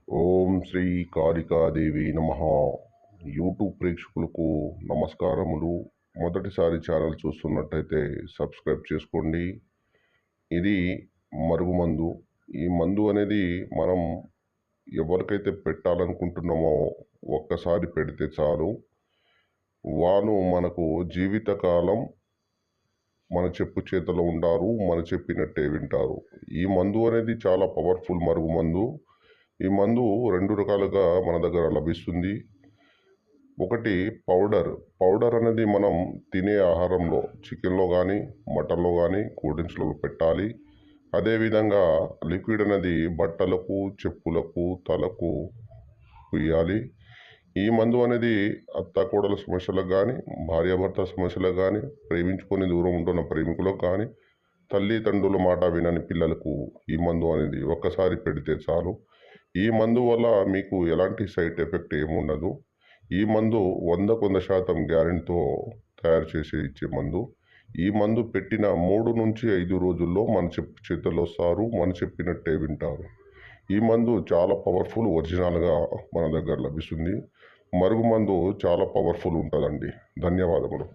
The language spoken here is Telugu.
ఓం శ్రీ కాళికాదేవి నమః. యూట్యూబ్ ప్రేక్షకులకు నమస్కారములు. మొదటిసారి ఛానల్ చూస్తున్నట్టయితే సబ్స్క్రైబ్ చేసుకోండి. ఇది మరుగుమందు. ఈ మందు అనేది మనం ఎవరికైతే పెట్టాలనుకుంటున్నామో ఒక్కసారి పెడితే చాలు, వారు మనకు జీవితకాలం మన చెప్పు చేతలో ఉంటారు, మన చెప్పినట్టే వింటారు. ఈ మందు అనేది చాలా పవర్ఫుల్ మరుగుమందు. ఈ మందు 2 రకాలుగా మన దగ్గర లభిస్తుంది. ఒకటి పౌడర్. పౌడర్ అనేది మనం తినే ఆహారంలో చికెన్‌లో గానీ, మటన్‌లో గానీ, కూల్ డ్రింక్స్‌లో పెట్టాలి. అదేవిధంగా లిక్విడ్ అనేది బట్టలకు, చెప్పులకు, తలకు పుయ్యాలి. ఈ మందు అనేది అత్తాకోడళ్ళ సమస్యలకు గానీ, భార్యాభర్త సమస్యలకు గానీ, ప్రేమించుకొని దూరం ఉంటున్న ప్రేమికులకు కానీ, తల్లిదండ్రుల మాట వినని పిల్లలకు ఈ మందు అనేది ఒక్కసారి పెడితే చాలు. ఈ మందు వల్ల మీకు ఎలాంటి సైడ్ ఎఫెక్ట్ ఏముండదు. ఈ మందు 100% గ్యారెంటీతో తయారు చేసి ఇచ్చే మందు. ఈ మందు పెట్టిన 3-5 రోజుల్లో మన చేతుల్లో వస్తారు, మన చెప్పినట్టే వింటారు. ఈ మందు చాలా పవర్ఫుల్, ఒరిజినల్‌గా మన దగ్గర లభిస్తుంది. మరుగుమందు చాలా పవర్ఫుల్ ఉంటుందండి. ధన్యవాదములు.